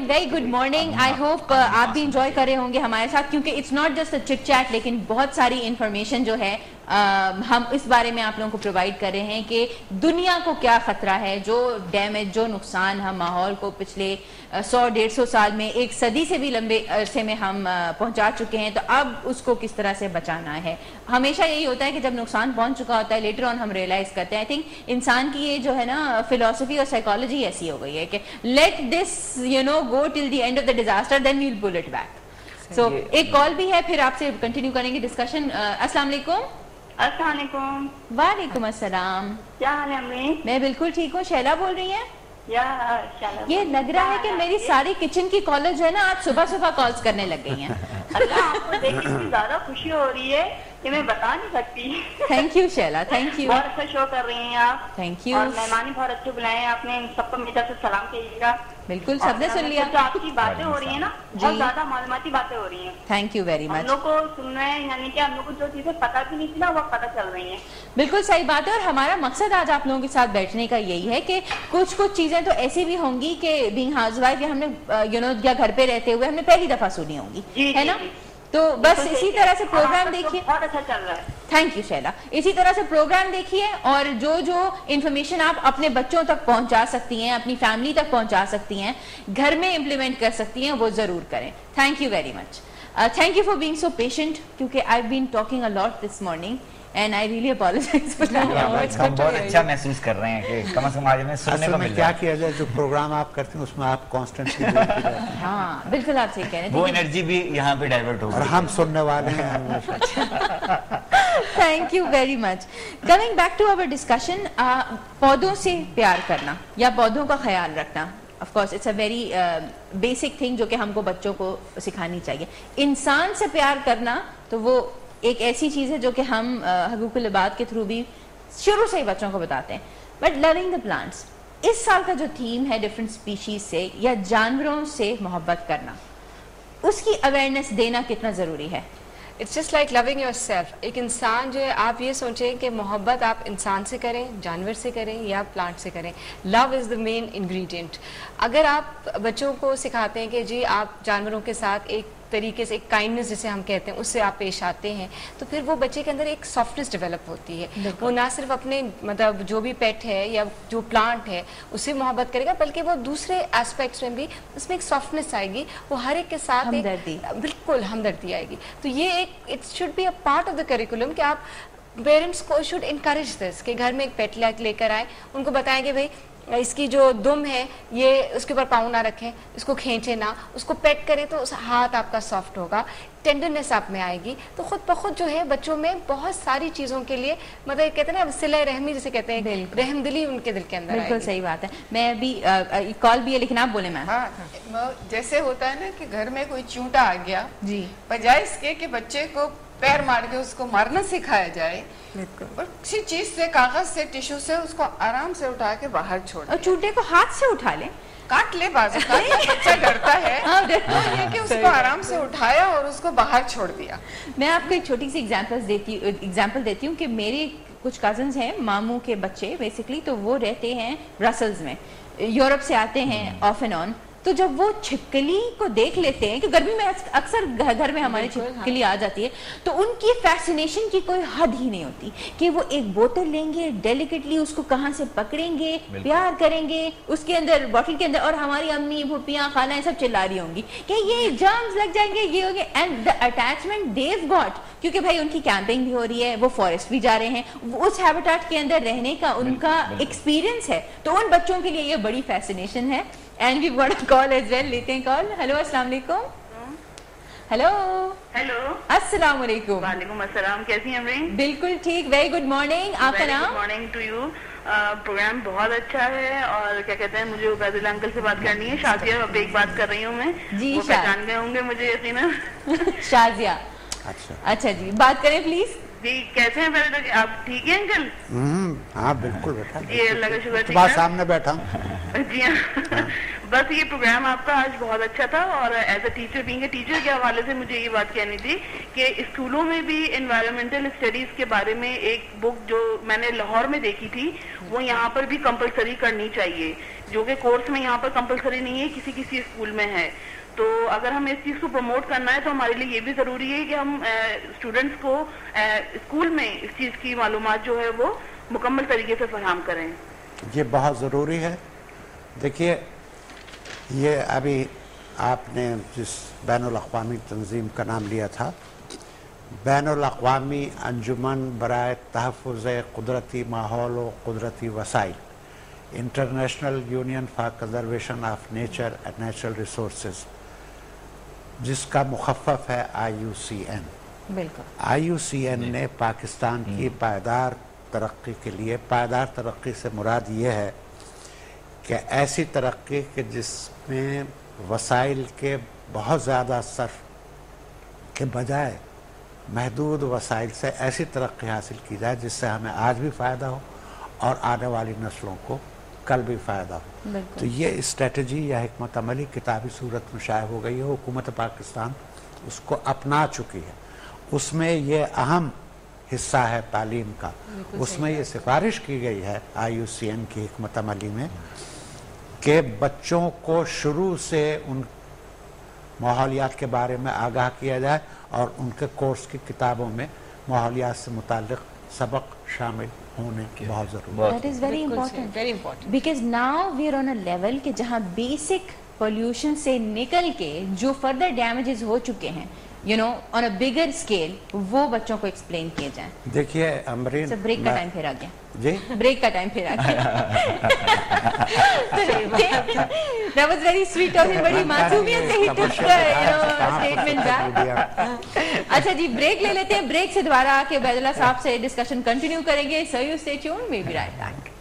Very good morning. I hope आप भी enjoy कर रहे होंगे हमारे साथ, क्योंकि it's not just a chit chat, लेकिन बहुत सारी इंफॉर्मेशन जो है हम इस बारे में आप लोगों को प्रोवाइड कर रहे हैं कि दुनिया को क्या खतरा है, जो डैमेज, जो नुकसान हम माहौल को पिछले 100-150 साल में, एक सदी से भी लंबे अरसे में हम पहुंचा चुके हैं, तो अब उसको किस तरह से बचाना है. हमेशा यही होता है कि जब नुकसान पहुंच चुका होता है, लेटर ऑन हम रियलाइज करते हैं. आई थिंक इंसान की ये जो है ना फिलोसफी और साइकोलॉजी ऐसी हो गई है कि let this go till the end of the disaster, then we will pull it back. So एक कॉल भी है, फिर आपसे कंटिन्यू करेंगे डिस्कशन. अस्सलाम वालेकुम. अस्सलामुअलैकुम. वालेकुम अस्सलाम. क्या हाल है अम्मी? मैं बिल्कुल ठीक हूँ. शैला बोल रही हैं? ये लग रहा है कि मेरी सारी किचन की कॉलेज है ना आज सुबह सुबह कॉल्स करने लग गई हैं. अल्लाह, आपको देख के इतनी ज्यादा खुशी हो रही है कि मैं बता नहीं सकती. Thank you Shaila, thank you. बहुत अच्छा शो कर रही हैं आप. Thank you. और मेहमान बहुत अच्छे बुलाए हैं आपने. इन सबको मेरी तरफ से सलाम कहिएगा. बिल्कुल, सबने सुन लिया. जो आपकी बातें हो रही है ना, बहुत ज्यादा मालूमाती बातें हो रही हैं. Thank you very much. हम लोग को सुन रहे हैं, यानी कि हम लोग को जो चीजें पता भी नहीं थी ना, वो पता चल रही हैं. बिल्कुल सही बात है. और हमारा मकसद आज आप लोगों के साथ बैठने का यही है कि कुछ चीजें तो ऐसी भी होंगी कि बीइंग हाउसवाइफ या हमने या घर पे रहते हुए हमने पहली दफा सुनी होंगी, है ना. तो बस इसी तरह से प्रोग्राम देखिए. बहुत अच्छा चल रहा है. Thank you Shaila. इसी तरह से प्रोग्राम देखिए और जो जो इन्फॉर्मेशन आप अपने बच्चों तक पहुंचा सकती हैं, अपनी फैमिली तक पहुंचा सकती हैं, घर में इम्प्लीमेंट कर सकती हैं, वो जरूर करें. Thank you very much. Thank you for being so patient, क्योंकि I have been talking a lot this morning and I really apologize for that. हम बहुत अच्छा महसूस कर रहे हैं कि कम से कम आज हमें सुनने को मिल क्या किया जाए, जो प्रोग्राम आप करते हैं उसमें आप कॉन्स्टेंटली. हाँ बिल्कुल, आप सही कह रहे हैं. वो एनर्जी भी यहाँ पे डाइवर्ट हो और हम सुनने वाले हैं. Thank you very much. Coming back to our discussion, पौधों से प्यार करना या पौधों का ख्याल रखना, of course it's a very basic thing जो कि हमको बच्चों को सिखानी चाहिए. इंसान से प्यार करना तो वो एक ऐसी चीज है जो कि हम हकूकुल इबाद के थ्रू भी शुरू से ही बच्चों को बताते हैं. बट लविंग द प्लांट्स, इस साल का जो थीम है डिफरेंट स्पीशीज से या जानवरों से मोहब्बत करना, उसकी अवेयरनेस देना कितना जरूरी है. It's just like loving your self. एक इंसान जो है, आप ये सोचें कि मोहब्बत आप इंसान से करें, जानवर से करें या प्लांट से करें, love is the main ingredient. अगर आप बच्चों को सिखाते हैं कि जी आप जानवरों के साथ एक तरीके से, एक काइंडनेस जिसे हम कहते हैं, उससे आप पेश आते हैं, तो फिर वो बच्चे के अंदर एक सॉफ्टनेस डेवलप होती है. वो ना सिर्फ अपने मतलब जो भी पेट है या जो प्लांट है उससे मोहब्बत करेगा, बल्कि वो दूसरे एस्पेक्ट्स में भी उसमें एक सॉफ्टनेस आएगी. वो हर एक के साथ हमदर्दी, बिल्कुल हमदर्दी आएगी. तो ये एक it should be a part of the curriculum कि आप पेरेंट्स को शुड इनकरेज दिस कि घर में एक पेट लेकर आए, उनको बताएं कि भाई इसकी जो दुम है ये उसके ऊपर पाँव ना रखें, इसको खींचे ना, उसको पेट करें तो उस हाथ आपका सॉफ्ट होगा, टेंडरनेस आप में आएगी. तो खुद ब खुद जो है बच्चों में बहुत सारी चीज़ों के लिए मतलब कहते हैं ना सिला रहमी जिसे कहते हैं, रहमदिली उनके दिल के अंदर. बिल्कुल सही बात है. मैं अभी कॉल भी है लेकिन आप बोले. मैं जैसे होता है ना कि घर में कोई चूंटा आ गया जी, बजाय इसके कि बच्चे को पैर मार के उसको मारना सिखाया जाए, और किसी चीज से, कागज से, टिश्यू से उसको आराम से उठा के बाहर छोड़. और चूंटे को हाथ से उठा ले, काट ले बाजू का, बच्चा डरता है. तो ये कि उसको आराम से उठाया और उसको बाहर छोड़ दिया. मैं आपको एक छोटी सी एग्जांपल देती हूँ कि मेरे कुछ कजन्स हैं, मामू के बच्चे बेसिकली, तो वो रहते हैं ब्रसल्स में, यूरोप से आते हैं ऑफ एंड ऑन. तो जब वो छिपकली को देख लेते हैं कि गर्मी में अक्सर घर में हमारी छिपकली आ जाती है, तो उनकी फैसिनेशन की कोई हद ही नहीं होती कि वो एक बोतल लेंगे, डेलिकेटली उसको कहाँ से पकड़ेंगे, प्यार करेंगे उसके अंदर, बॉटल के अंदर, और हमारी अम्मी, भूपियाँ, खालाएं सब चिल्ला रही होंगी कि ये जर्म्स लग जाएंगे, ये हो गए. And the attachment they got, क्योंकि भाई उनकी कैंपिंग भी हो रही है, वो फॉरेस्ट भी जा रहे हैं, उस हैबिटेट के अंदर रहने का उनका एक्सपीरियंस है, तो उन बच्चों के लिए ये बड़ी फैसिनेशन है. And we've got a call as well. लेते हैं कॉल. हेलो, अस्सलाम वालेकुम. हेलो हेलो, अस्सलाम वालेकुम. वालेकुम अस्सलाम. कैसी हैं अम्मी? बिल्कुल ठीक. Very good morning. आपका नाम? Good morning to you. Programme बहुत अच्छा है. और क्या कहते हैं, मुझे उबैदुल्लाह अंकल से बात करनी है. शाजिया, अब एक बात कर रही हूँ मैं. जी, वो पहचान गए होंगे मुझे यकीनन. शाजिया. अच्छा जी, बात करें प्लीज. जी, कैसे हैं पहले? आप ठीक हैं अंकल? हाँ बिल्कुल बेटा. ये अल्लाह का शुक्र. तुम्हारे सामने बैठा हूँ. जी हाँ. बस ये प्रोग्राम आपका आज बहुत अच्छा था. और as a teacher, being a teacher के हवाले से मुझे ये बात कहनी थी कि स्कूलों में भी एनवायरमेंटल स्टडीज के बारे में एक बुक जो मैंने लाहौर में देखी थी, वो यहाँ पर भी कंपलसरी करनी चाहिए. جو کہ کورس میں یہاں پر کمپلسری نہیں ہے, کسی کسی اسکول میں ہے. تو اگر ہمیں اس چیز کو پروموٹ کرنا ہے تو ہمارے لیے یہ بھی ضروری ہے کہ ہم اسٹوڈنٹس کو اسکول میں اس چیز کی معلومات جو ہے وہ مکمل طریقے سے فراہم کریں. یہ بہت ضروری ہے. دیکھیے یہ ابھی آپ نے جس بین الاقوامی تنظیم کا نام لیا تھا, بین الاقوامی انجمن برائے تحفظ قدرتی ماحول و قدرتی وسائل, international union for conservation of nature and natural resources, جس کا مخفف ہے IUCN. بالکل IUCN نے پاکستان کی پائیدار ترقی کے لیے, پائیدار ترقی سے مراد یہ ہے کہ ایسی ترقی کہ جس میں وسائل کے بہت زیادہ صرف کے بجائے محدود وسائل سے ایسی ترقی حاصل کی جائے جس سے ہمیں آج بھی فائدہ ہو اور آنے والی نسلوں کو کل بھی فائدہ ہو. تو یہ اسٹریٹجی یا حکمت عملی کتابی صورت میں شائع ہو گئی ہے. حکومت پاکستان اس کو اپنا چکی ہے. اس میں یہ اہم حصہ ہے تعلیم کا. اس میں یہ سفارش کی گئی ہے IUCN کی حکمت عملی میں کہ بچوں کو شروع سے ان ماحولیات کے بارے میں آگاہ کیا جائے اور ان کے کورس کی کتابوں میں ماحولیات سے متعلق سبق شامل ہونے کی بہت ضروری ہے. That is very important. Because now we are on a level کہ جہاں بیسک پولوشن سے نکل کے جو فردر ڈیمیجز ہو چکے ہیں on a bigger scale, وہ بچوں کو ایکسپلین کیے جائیں. دیکھیے امرین, بریک کا ٹائم پھر آ گیا. جی بریک کا ٹائم پھر آ گیا. That was very sweet of him, بڑی معصومیت سے he took statement back. اچھا جی بریک لے لیتے ہیں. بریک سے دوبارہ آ کے عبید اللہ صاحب سے ڈسکشن کنٹینیو کریں گے. So you stay tuned, we'll be right back.